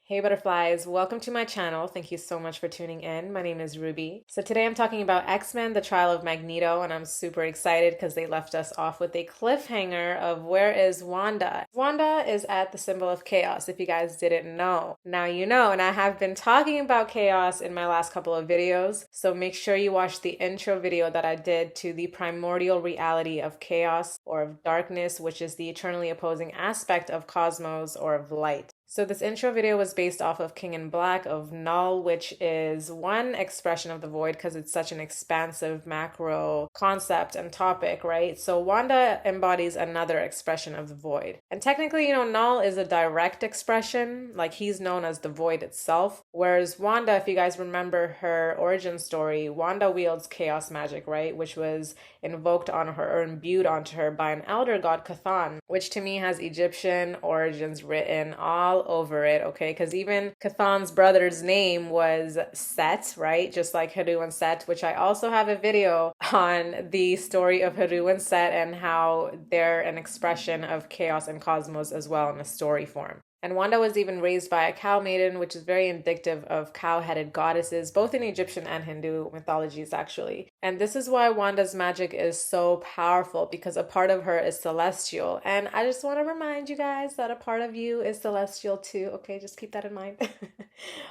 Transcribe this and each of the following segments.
Hey butterflies, welcome to my channel. Thank you so much for tuning in. My name is Ruby. So today I'm talking about X-Men, the Trial of Magneto, and I'm super excited because they left us off with a cliffhanger of where is Wanda? Wanda is at the symbol of chaos, if you guys didn't know. Now you know, and I have been talking about chaos in my last couple of videos, so make sure you watch the intro video that I did to the primordial reality of chaos or of darkness, which is the eternally opposing aspect of cosmos or of light. So this intro video was based off of King in Black of Null, which is one expression of the void because it's such an expansive macro concept and topic, right? So Wanda embodies another expression of the void. And technically, Null is a direct expression, like he's known as the void itself. Whereas Wanda, if you guys remember her origin story, Wanda wields chaos magic, right? Which was invoked on her or imbued onto her by an elder god, Cthon, which to me has Egyptian origins written all over it, okay? Because even Chthon's brother's name was Set, right? Just like Heru and Seth, which I also have a video on the story of Heru and Seth and how they're an expression of chaos and cosmos as well in a story form. And Wanda was even raised by a cow maiden, which is very indicative of cow-headed goddesses, both in Egyptian and Hindu mythologies, actually. And this is why Wanda's magic is so powerful, because a part of her is celestial. And I just want to remind you guys that a part of you is celestial too, okay? Just keep that in mind.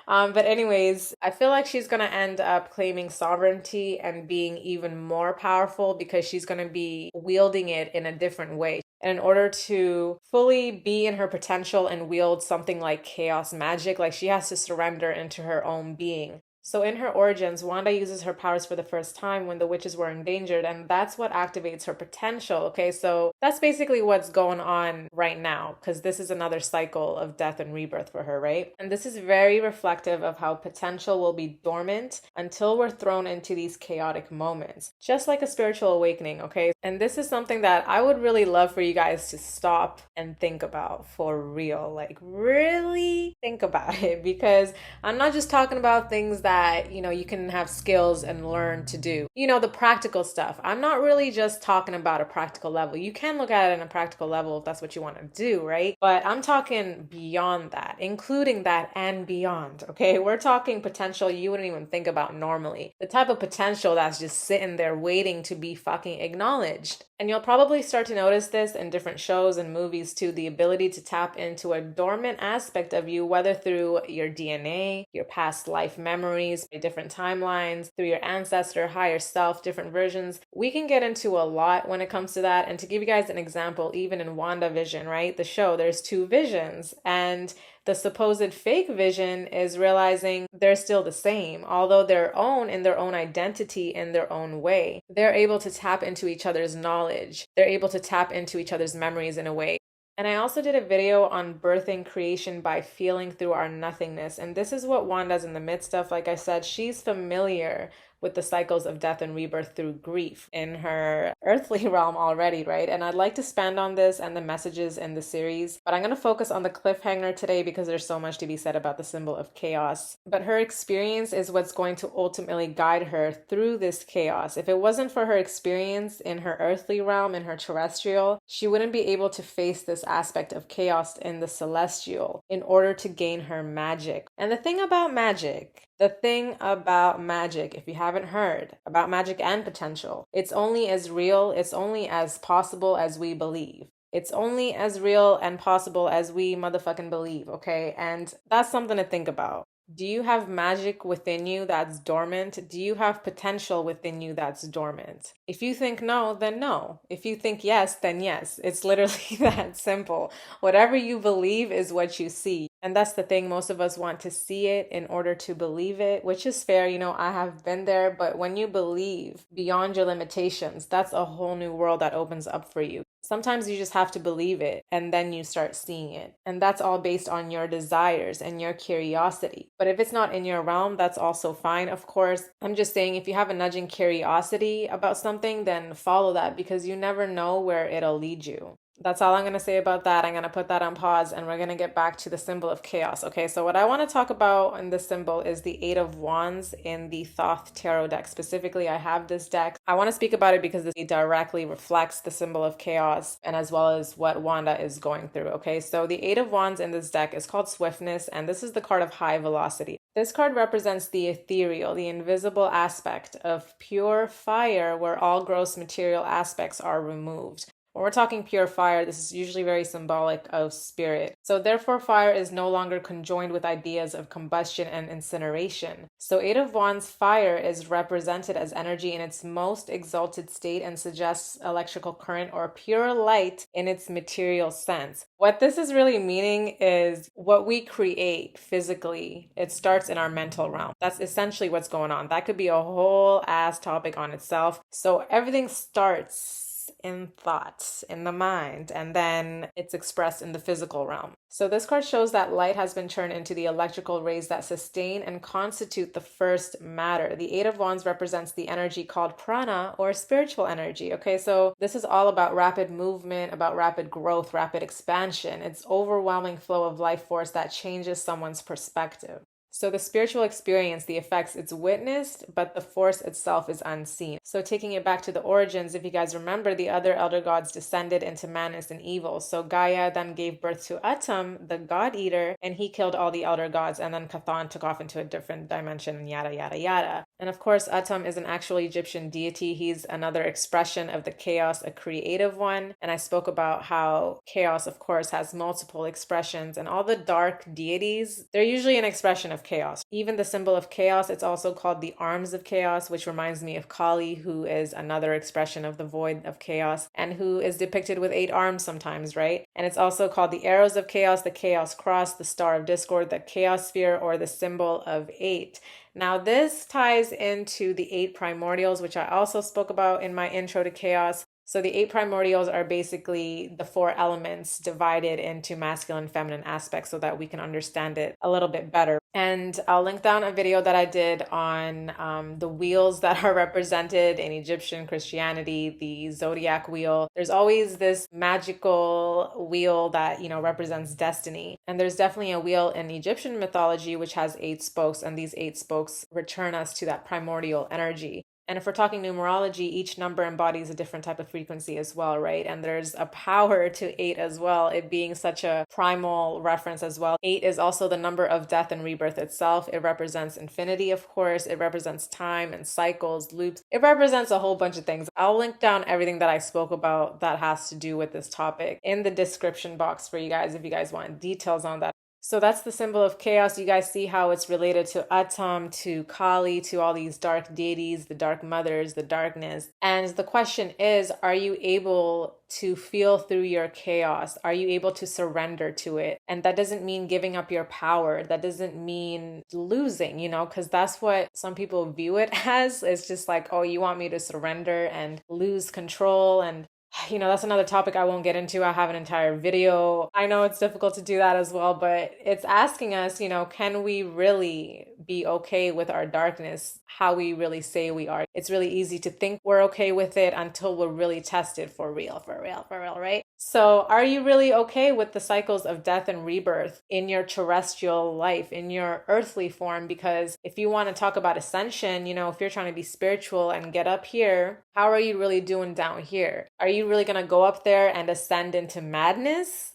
But anyways, I feel like she's going to end up claiming sovereignty and being even more powerful because she's going to be wielding it in a different way. And in order to fully be in her potential and wield something like chaos magic, like she has to surrender into her own being. So in her origins, Wanda uses her powers for the first time when the witches were endangered, and that's what activates her potential, okay? So that's basically what's going on right now, because this is another cycle of death and rebirth for her, right? And this is very reflective of how potential will be dormant until we're thrown into these chaotic moments, just like a spiritual awakening, okay? And this is something that I would really love for you guys to stop and think about for real, like really think about it, because I'm not just talking about things that you can have skills and learn to do. The practical stuff. I'm not really just talking about a practical level. You can look at it in a practical level if that's what you want to do, right? But I'm talking beyond that, including that and beyond, okay? We're talking potential you wouldn't even think about normally. The type of potential that's just sitting there waiting to be fucking acknowledged. And you'll probably start to notice this in different shows and movies too, the ability to tap into a dormant aspect of you, whether through your DNA, your past life memories, different timelines, through your ancestor, higher self, different versions. We can get into a lot when it comes to that. And to give you guys an example, even in WandaVision, right? The show, there's two visions, and the supposed fake vision is realizing they're still the same, although they're in their own identity in their own way. They're able to tap into each other's knowledge. They're able to tap into each other's memories in a way. And I also did a video on birthing creation by feeling through our nothingness. And this is what Wanda's in the midst of. Like I said, she's familiar with the cycles of death and rebirth through grief in her earthly realm already, right? And I'd like to expand on this and the messages in the series, but I'm going to focus on the cliffhanger today because there's so much to be said about the symbol of chaos. But her experience is what's going to ultimately guide her through this chaos. If it wasn't for her experience in her earthly realm, in her terrestrial, she wouldn't be able to face this aspect of chaos in the celestial in order to gain her magic. And the thing about magic, if you haven't heard about magic and potential, it's only as real, it's only as possible as we believe. It's only as real and possible as we motherfucking believe, okay? And that's something to think about. Do you have magic within you that's dormant? Do you have potential within you that's dormant? If you think no, then no. If you think yes, then yes. It's literally that simple. Whatever you believe is what you see. And that's the thing, most of us want to see it in order to believe it, which is fair. I have been there, but when you believe beyond your limitations, that's a whole new world that opens up for you. Sometimes you just have to believe it and then you start seeing it. And that's all based on your desires and your curiosity. But if it's not in your realm, that's also fine, of course. I'm just saying, if you have a nudging curiosity about something, then follow that, because you never know where it'll lead you. That's all I'm going to say about that. I'm going to put that on pause and we're going to get back to the symbol of chaos. Okay, so what I want to talk about in this symbol is the Eight of Wands in the Thoth Tarot deck. Specifically, I have this deck. I want to speak about it because it directly reflects the symbol of chaos and as well as what Wanda is going through. Okay, so the Eight of Wands in this deck is called Swiftness, and this is the card of high velocity. This card represents the ethereal, the invisible aspect of pure fire where all gross material aspects are removed. When we're talking pure fire, this is usually very symbolic of spirit. So therefore, fire is no longer conjoined with ideas of combustion and incineration. So Eight of Wands fire is represented as energy in its most exalted state and suggests electrical current or pure light in its material sense. What this is really meaning is what we create physically, it starts in our mental realm. That's essentially what's going on. That could be a whole ass topic on itself. So everything starts in thoughts, in the mind, and then it's expressed in the physical realm. So this card shows that light has been turned into the electrical rays that sustain and constitute the first matter. The Eight of Wands represents the energy called prana or spiritual energy. Okay, so this is all about rapid movement, about rapid growth, rapid expansion. It's overwhelming flow of life force that changes someone's perspective. So the spiritual experience, the effects, it's witnessed, but the force itself is unseen. So taking it back to the origins, if you guys remember, the other elder gods descended into madness and evil. So Gaia then gave birth to Atum, the god eater, and he killed all the elder gods, and then Chthon took off into a different dimension, and yada, yada, yada. And of course, Atum is an actual Egyptian deity. He's another expression of the chaos, a creative one. And I spoke about how chaos, of course, has multiple expressions, and all the dark deities, they're usually an expression of chaos. Even the symbol of chaos, it's also called the arms of chaos, which reminds me of Kali, who is another expression of the void of chaos and who is depicted with 8 arms sometimes, right? And it's also called the arrows of chaos, the chaos cross, the star of discord, the chaos sphere, or the symbol of 8. Now this ties into the 8 primordials, which I also spoke about in my intro to chaos. So the 8 primordials are basically the 4 elements divided into masculine and feminine aspects so that we can understand it a little bit better. And I'll link down a video that I did on the wheels that are represented in Egyptian Christianity, the Zodiac Wheel. There's always this magical wheel that, represents destiny. And there's definitely a wheel in Egyptian mythology which has 8 spokes, and these 8 spokes return us to that primordial energy. And if we're talking numerology, each number embodies a different type of frequency as well, right? And there's a power to 8 as well, it being such a primal reference as well. 8 is also the number of death and rebirth itself. It represents infinity, of course. It represents time and cycles, loops. It represents a whole bunch of things. I'll link down everything that I spoke about that has to do with this topic in the description box for you guys if you guys want details on that. So that's the symbol of chaos. You guys see how it's related to Atum, to Kali, to all these dark deities, the dark mothers, the darkness. And the question is, are you able to feel through your chaos? Are you able to surrender to it? And that doesn't mean giving up your power. That doesn't mean losing, because that's what some people view it as. It's just like, oh, you want me to surrender and lose control, and that's another topic I won't get into. I have an entire video. I know it's difficult to do that as well, but it's asking us, can we really be okay with our darkness, how we really say we are? It's really easy to think we're okay with it until we're really tested for real, right? So are you really okay with the cycles of death and rebirth in your terrestrial life, in your earthly form? Because if you want to talk about ascension, if you're trying to be spiritual and get up here, how are you really doing down here? Are you really going to go up there and ascend into madness?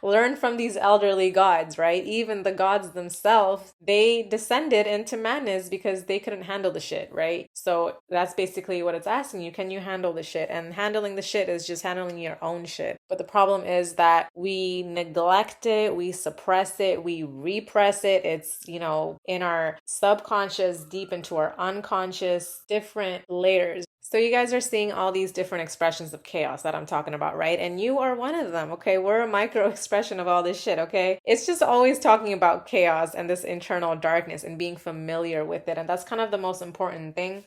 Learn from these elderly gods, right? Even the gods themselves, they descended into madness because they couldn't handle the shit, right? So that's basically what it's asking you. Can you handle the shit? And handling the shit is just handling your own shit. But the problem is that we neglect it, we suppress it, we repress it. It's, in our subconscious, deep into our unconscious, different layers. So you guys are seeing all these different expressions of chaos that I'm talking about, right? And you are one of them, okay? We're a micro expression of all this shit, okay? It's just always talking about chaos and this internal darkness and being familiar with it. And that's kind of the most important thing.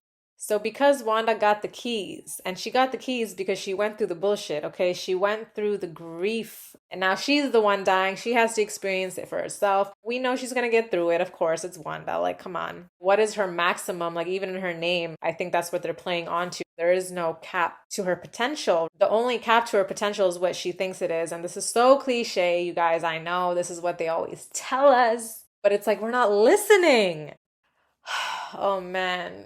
So because Wanda got the keys, and she got the keys because she went through the bullshit, okay? She went through the grief, and now she's the one dying. She has to experience it for herself. We know she's gonna get through it. Of course, it's Wanda. Like, come on. What is her maximum? Like, even in her name, I think that's what they're playing on to. There is no cap to her potential. The only cap to her potential is what she thinks it is. And this is so cliche, you guys. I know this is what they always tell us, but it's like we're not listening. Oh man.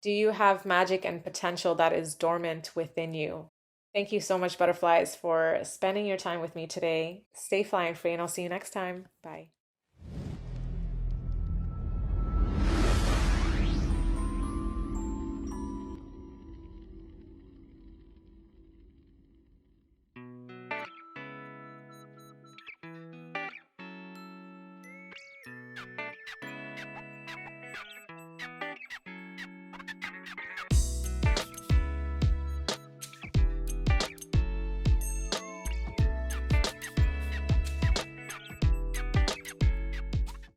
Do you have magic and potential that is dormant within you? Thank you so much, butterflies, for spending your time with me today. Stay flying free, and I'll see you next time. Bye.